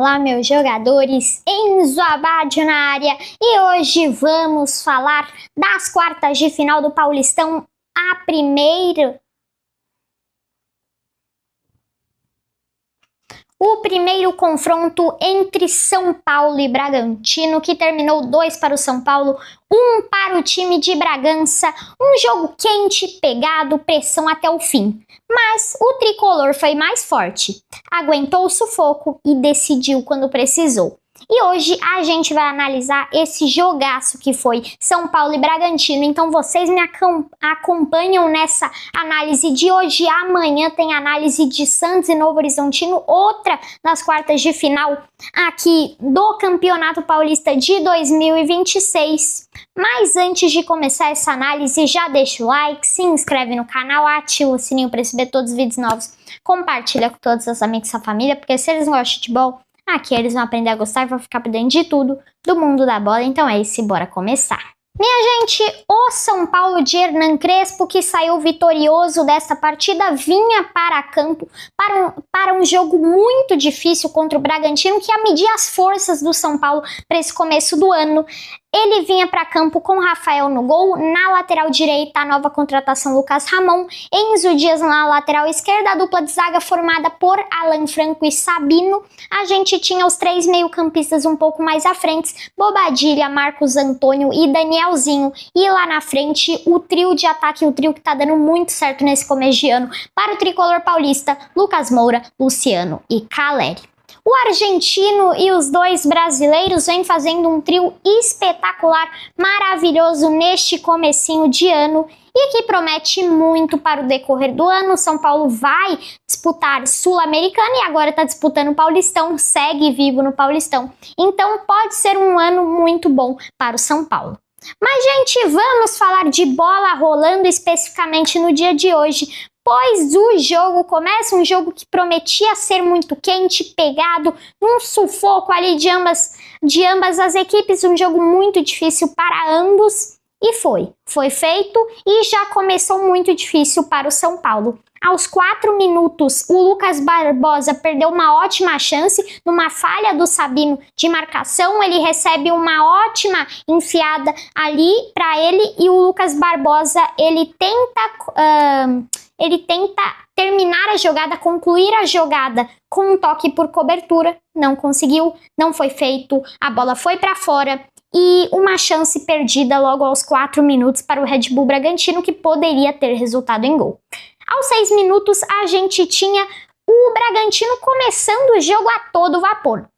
Olá, meus jogadores, Enzo Abadio na área, e hoje vamos falar das quartas de final do Paulistão, o primeiro confronto entre São Paulo e Bragantino, que terminou 2 para o São Paulo, 1 para o time de Bragança, um jogo quente, pegado, pressão até o fim. Mas o tricolor foi mais forte, aguentou o sufoco e decidiu quando precisou. E hoje a gente vai analisar esse jogaço que foi São Paulo e Bragantino. Então vocês me acompanham nessa análise de hoje. Amanhã tem análise de Santos e Novo Horizontino, outra das quartas de final aqui do Campeonato Paulista de 2026. Mas antes de começar essa análise, já deixa o like, se inscreve no canal, ativa o sininho para receber todos os vídeos novos, compartilha com todos os amigos da família, porque se eles gostam de futebol, aqui eles vão aprender a gostar e vão ficar por dentro de tudo do mundo da bola. Então é isso, bora começar. Minha gente, o São Paulo de Hernan Crespo, que saiu vitorioso desta partida, vinha para campo para um jogo muito difícil contra o Bragantino, que ia medir as forças do São Paulo para esse começo do ano. Ele vinha para campo com Rafael no gol, na lateral direita a nova contratação Lucas Ramon, Enzo Dias na lateral esquerda, a dupla de zaga formada por Alan Franco e Sabino. A gente tinha os 3 meio-campistas um pouco mais à frente, Bobadilha, Marcos Antônio e Danielzinho. E lá na frente o trio de ataque, o trio que tá dando muito certo nesse começo de ano para o tricolor paulista, Lucas Moura, Luciano e Caleri. O argentino e os 2 brasileiros vêm fazendo um trio espetacular, maravilhoso neste comecinho de ano e que promete muito para o decorrer do ano. O São Paulo vai disputar Sul-Americana e agora está disputando o Paulistão, segue vivo no Paulistão. Então pode ser um ano muito bom para o São Paulo. Mas, gente, vamos falar de bola rolando especificamente no dia de hoje, pois o jogo começa, um jogo que prometia ser muito quente, pegado, um sufoco ali de ambas as equipes, um jogo muito difícil para ambos, e foi feito e já começou muito difícil para o São Paulo. Aos 4 minutos, o Lucas Barbosa perdeu uma ótima chance numa falha do Sabino de marcação. Ele recebe uma ótima enfiada ali para ele e o Lucas Barbosa ele tenta terminar a jogada, concluir a jogada com um toque por cobertura. Não conseguiu, não foi feito, a bola foi para fora. E uma chance perdida logo aos 4 minutos para o Red Bull Bragantino, que poderia ter resultado em gol. Aos 6 minutos, a gente tinha o Bragantino começando o jogo a todo vapor.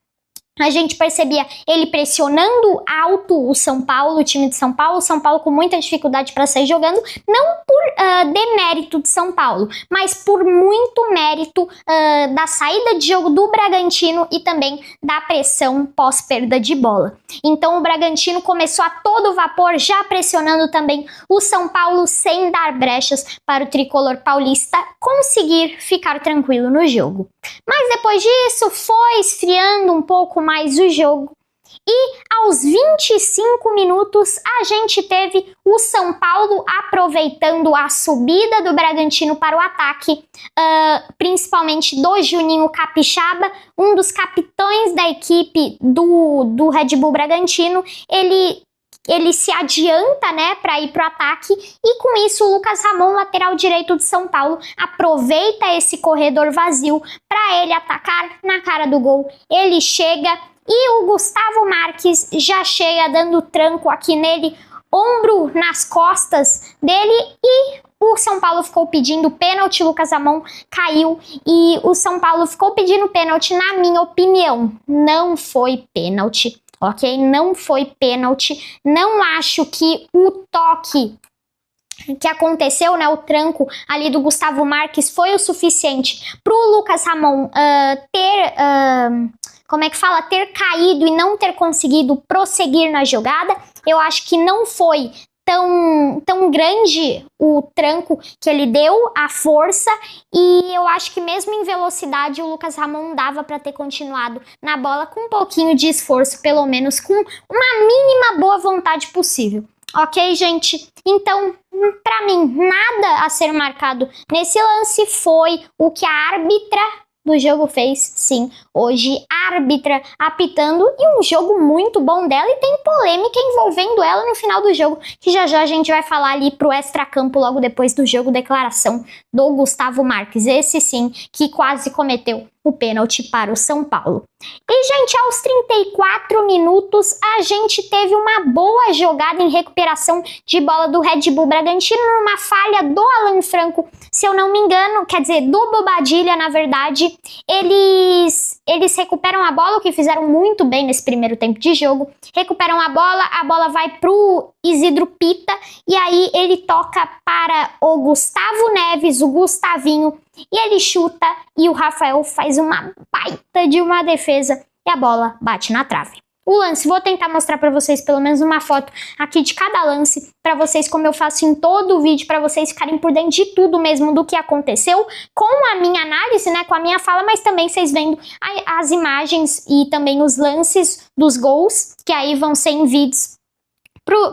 A gente percebia ele pressionando alto o São Paulo, o time de São Paulo com muita dificuldade para sair jogando, não por demérito de São Paulo, mas por muito mérito da saída de jogo do Bragantino e também da pressão pós-perda de bola. Então o Bragantino começou a todo vapor, já pressionando também o São Paulo sem dar brechas para o tricolor paulista conseguir ficar tranquilo no jogo. Mas depois disso foi esfriando um pouco mais o jogo e aos 25 minutos a gente teve o São Paulo aproveitando a subida do Bragantino para o ataque, principalmente do Juninho Capixaba, um dos capitães da equipe do Red Bull Bragantino. Ele se adianta, né, para ir pro ataque e com isso o Lucas Ramon, lateral direito de São Paulo, aproveita esse corredor vazio para ele atacar na cara do gol. Ele chega e o Gustavo Marques já chega dando tranco aqui nele, ombro nas costas dele e o São Paulo ficou pedindo pênalti. Lucas Ramon caiu e o São Paulo ficou pedindo pênalti. Na minha opinião, não foi pênalti. Ok? Não foi pênalti. Não acho que o toque que aconteceu, né, o tranco ali do Gustavo Marques foi o suficiente para o Lucas Ramon ter caído e não ter conseguido prosseguir na jogada. Eu acho que não foi tão grande o tranco que ele deu, a força, e eu acho que mesmo em velocidade o Lucas Ramon dava para ter continuado na bola com um pouquinho de esforço, pelo menos com uma mínima boa vontade possível. Ok, gente? Então, para mim, nada a ser marcado nesse lance, foi o que a árbitra do jogo fez, sim. Hoje, a árbitra apitando e um jogo muito bom dela, e tem polêmica envolvendo ela no final do jogo, que já já a gente vai falar ali pro extracampo logo depois do jogo, declaração do Gustavo Marques, esse sim que quase cometeu o pênalti para o São Paulo. E, gente, aos 34 minutos, a gente teve uma boa jogada em recuperação de bola do Red Bull Bragantino, numa falha do Alan Franco, se eu não me engano, quer dizer, do Bobadilla, na verdade. Eles recuperam a bola, o que fizeram muito bem nesse primeiro tempo de jogo, recuperam a bola vai pro Isidro Pita, e aí ele toca para o Gustavo Neves, o Gustavinho, e ele chuta, e o Rafael faz uma baita de uma defesa, e a bola bate na trave. O lance, vou tentar mostrar para vocês pelo menos uma foto aqui de cada lance, para vocês, como eu faço em todo o vídeo, para vocês ficarem por dentro de tudo mesmo do que aconteceu, com a minha análise, né, com a minha fala, mas também vocês vendo as imagens e também os lances dos gols, que aí vão ser em vídeos,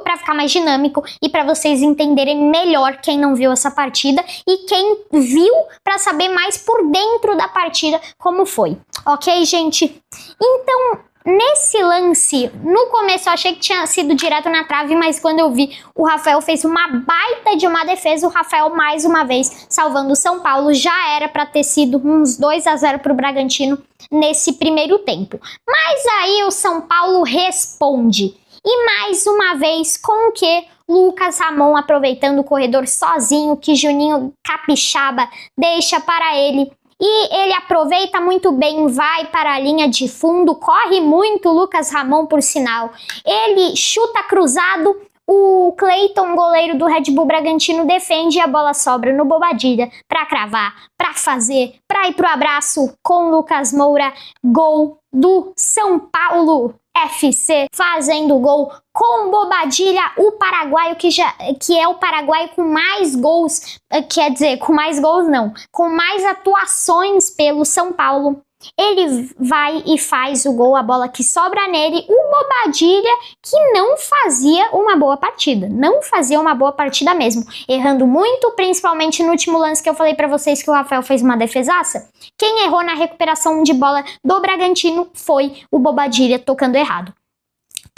para ficar mais dinâmico e para vocês entenderem melhor quem não viu essa partida e quem viu para saber mais por dentro da partida como foi. Ok, gente? Então, nesse lance, no começo eu achei que tinha sido direto na trave, mas quando eu vi, o Rafael fez uma baita de uma defesa, o Rafael mais uma vez salvando o São Paulo. Já era para ter sido uns 2-0 para o Bragantino nesse primeiro tempo. Mas aí o São Paulo responde. E mais uma vez, com o que? Lucas Ramon aproveitando o corredor sozinho, que Juninho Capixaba deixa para ele. E ele aproveita muito bem, vai para a linha de fundo, corre muito Lucas Ramon, por sinal. Ele chuta cruzado, o Cleiton, goleiro do Red Bull Bragantino, defende e a bola sobra no Bobadilla para cravar, para fazer, para ir pro abraço com Lucas Moura. Gol do São Paulo FC, fazendo gol com Bobadilla, o paraguaio que é o paraguaio com mais gols, quer dizer, com mais gols não, com mais atuações pelo São Paulo. Ele vai e faz o gol, a bola que sobra nele, o Bobadilla, que não fazia uma boa partida, não fazia uma boa partida mesmo, errando muito, principalmente no último lance que eu falei pra vocês que o Rafael fez uma defesaça. Quem errou na recuperação de bola do Bragantino foi o Bobadilla, tocando errado.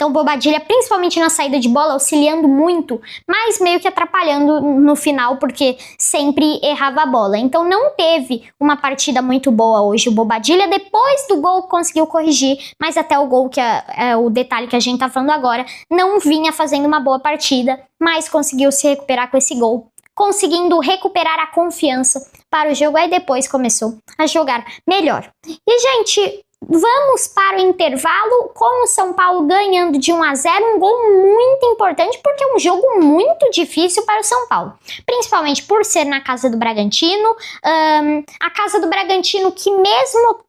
Então, Bobadilla, principalmente na saída de bola, auxiliando muito, mas meio que atrapalhando no final, porque sempre errava a bola. Então, não teve uma partida muito boa hoje. O Bobadilla, depois do gol, conseguiu corrigir, mas até o gol, que é o detalhe que a gente tá falando agora, não vinha fazendo uma boa partida, mas conseguiu se recuperar com esse gol, conseguindo recuperar a confiança para o jogo. Aí depois começou a jogar melhor. E, gente, vamos para o intervalo com o São Paulo ganhando de 1-0, um gol muito importante porque é um jogo muito difícil para o São Paulo, principalmente por ser na casa do Bragantino, a casa do Bragantino que mesmo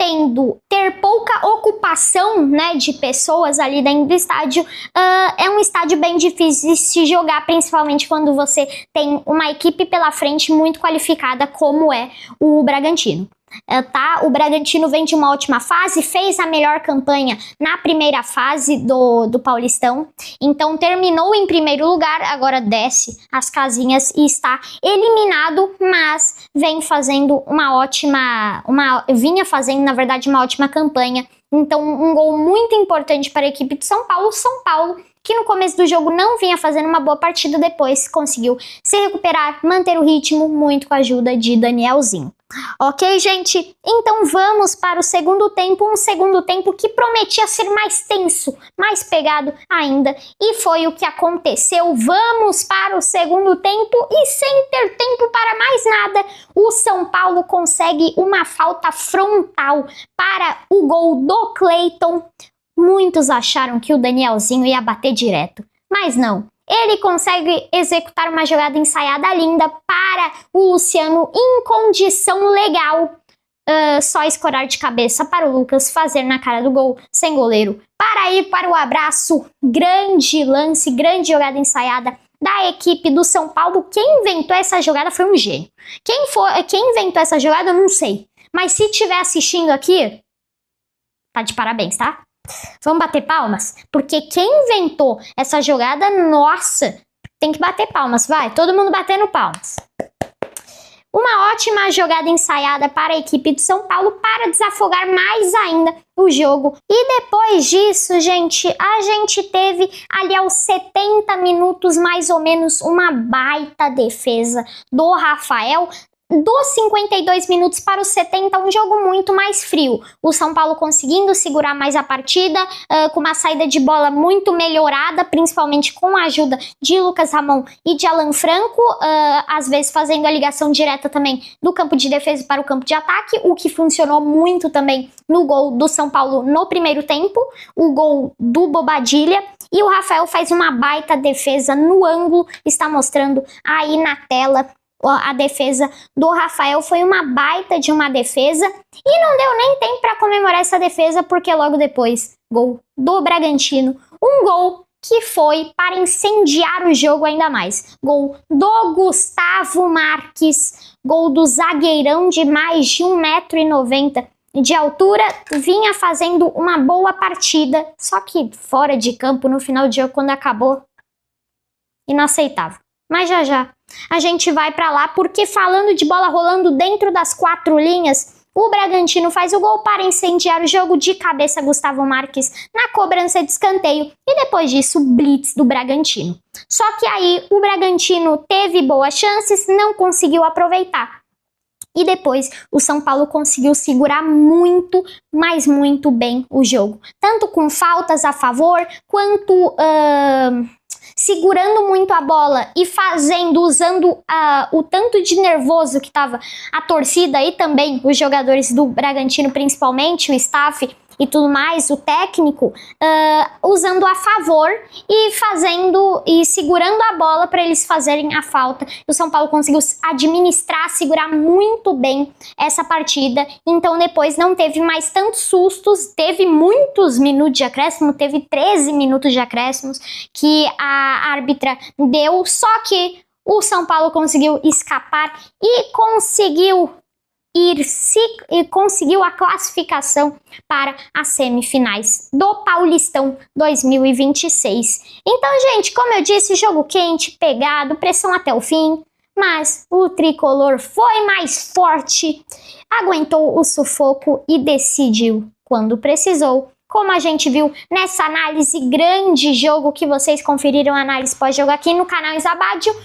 ter pouca ocupação, né, de pessoas ali dentro do estádio, é um estádio bem difícil de se jogar, principalmente quando você tem uma equipe pela frente muito qualificada como é o Bragantino. O Bragantino vem de uma ótima fase, fez a melhor campanha na primeira fase do Paulistão, então terminou em primeiro lugar, agora desce as casinhas e está eliminado, mas vem fazendo vinha fazendo, na verdade, uma ótima campanha. Então, um gol muito importante para a equipe de São Paulo. São Paulo, que no começo do jogo não vinha fazendo uma boa partida, depois conseguiu se recuperar, manter o ritmo, muito com a ajuda de Danielzinho. Ok, gente? Então vamos para o segundo tempo, um segundo tempo que prometia ser mais tenso, mais pegado ainda, e foi o que aconteceu. Vamos para o segundo tempo e sem ter tempo para mais nada, o São Paulo consegue uma falta frontal para o gol do Cleiton. Muitos acharam que o Danielzinho ia bater direto, mas não. Ele consegue executar uma jogada ensaiada linda para o Luciano em condição legal. Só escorar de cabeça para o Lucas fazer na cara do gol, sem goleiro, para ir para o abraço. Grande lance, grande jogada ensaiada da equipe do São Paulo. Quem inventou essa jogada foi um gênio. Quem inventou essa jogada eu não sei. Mas se estiver assistindo aqui, tá de parabéns, tá? Vamos bater palmas? Porque quem inventou essa jogada, nossa, tem que bater palmas, vai, todo mundo batendo palmas. Uma ótima jogada ensaiada para a equipe do São Paulo para desafogar mais ainda o jogo. E depois disso, gente, a gente teve ali aos 70 minutos mais ou menos uma baita defesa do Rafael. Dos 52 minutos para os 70, um jogo muito mais frio. O São Paulo conseguindo segurar mais a partida, com uma saída de bola muito melhorada, principalmente com a ajuda de Lucas Ramon e de Alan Franco, às vezes fazendo a ligação direta também do campo de defesa para o campo de ataque, o que funcionou muito também no gol do São Paulo no primeiro tempo, o gol do Bobadilla. E o Rafael faz uma baita defesa no ângulo, está mostrando aí na tela. A defesa do Rafael foi uma baita de uma defesa e não deu nem tempo para comemorar essa defesa, porque logo depois, gol do Bragantino, um gol que foi para incendiar o jogo ainda mais. Gol do Gustavo Marques, gol do zagueirão de mais de 1,90 m de altura, vinha fazendo uma boa partida, só que fora de campo no final do jogo, quando acabou, inaceitável. Mas já a gente vai pra lá, porque falando de bola rolando dentro das 4 linhas, o Bragantino faz o gol para incendiar o jogo de cabeça. Gustavo Marques na cobrança de escanteio e depois disso blitz do Bragantino. Só que aí o Bragantino teve boas chances, não conseguiu aproveitar. E depois o São Paulo conseguiu segurar muito, mas muito bem o jogo. Tanto com faltas a favor, quanto segurando muito a bola e usando o tanto de nervoso que estava a torcida e também os jogadores do Bragantino, principalmente o staff e tudo mais, o técnico, usando a favor e segurando a bola para eles fazerem a falta. O São Paulo conseguiu administrar, segurar muito bem essa partida, então depois não teve mais tantos sustos, teve muitos minutos de acréscimo, teve 13 minutos de acréscimos que a árbitra deu, só que o São Paulo conseguiu escapar e conseguiu a classificação para as semifinais do Paulistão 2026. Então, gente, como eu disse, jogo quente, pegado, pressão até o fim, mas o tricolor foi mais forte, aguentou o sufoco e decidiu quando precisou. Como a gente viu nessa análise, grande jogo que vocês conferiram, a análise pós-jogo aqui no canal Isabadio.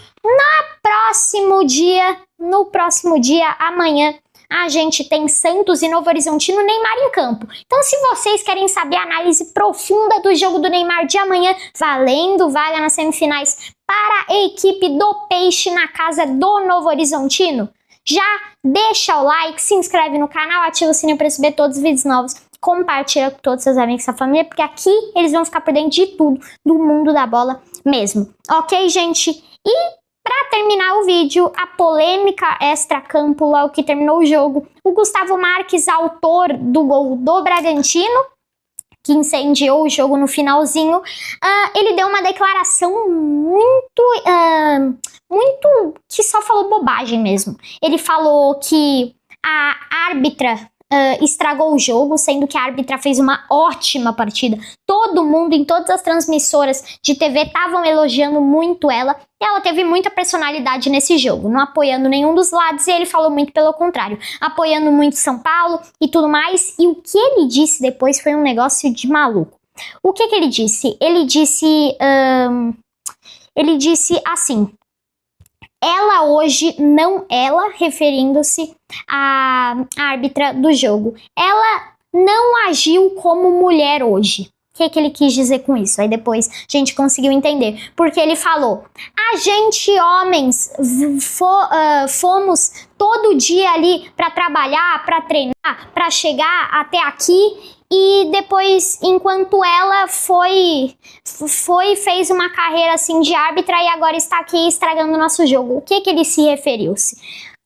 No próximo dia, amanhã, a gente tem Santos e Novo Horizontino, Neymar em campo. Então, se vocês querem saber a análise profunda do jogo do Neymar de amanhã, valendo vaga nas semifinais para a equipe do Peixe na casa do Novo Horizontino, já deixa o like, se inscreve no canal, ativa o sininho para receber todos os vídeos novos, compartilha com todos os seus amigos e sua família, porque aqui eles vão ficar por dentro de tudo do mundo da bola mesmo. Ok, gente? E para terminar o vídeo, a polêmica extra-campo, logo que terminou o jogo, o Gustavo Marques, autor do gol do Bragantino, que incendiou o jogo no finalzinho, ele deu uma declaração muito que só falou bobagem mesmo. Ele falou que a árbitra estragou o jogo, sendo que a árbitra fez uma ótima partida. Todo mundo, em todas as transmissoras de TV, estavam elogiando muito ela. E ela teve muita personalidade nesse jogo, não apoiando nenhum dos lados, e ele falou muito pelo contrário, apoiando muito São Paulo e tudo mais. E o que ele disse depois foi um negócio de maluco. O que ele disse? Ele disse assim: ela hoje, não ela, referindo-se à árbitra do jogo, ela não agiu como mulher hoje. O que ele quis dizer com isso? Aí depois a gente conseguiu entender. Porque ele falou, a gente, homens, fomos todo dia ali para trabalhar, para treinar, para chegar até aqui. E depois, enquanto ela fez uma carreira assim de árbitra e agora está aqui estragando o nosso jogo. O que ele se referiu-se?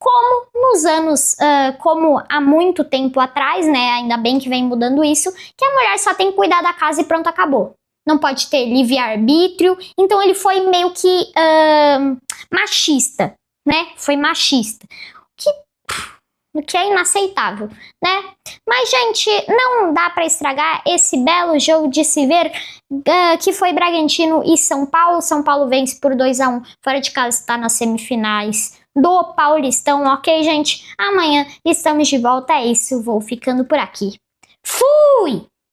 Como nos anos, como há muito tempo atrás, né, ainda bem que vem mudando isso, que a mulher só tem que cuidar da casa e pronto, acabou. Não pode ter livre-arbítrio, então ele foi meio que machista, né, foi machista. O que é inaceitável, né? Mas, gente, não dá para estragar esse belo jogo de se ver, que foi Bragantino e São Paulo. São Paulo vence por 2-1, fora de casa está nas semifinais do Paulistão, ok, gente? Amanhã estamos de volta, é isso, vou ficando por aqui. Fui!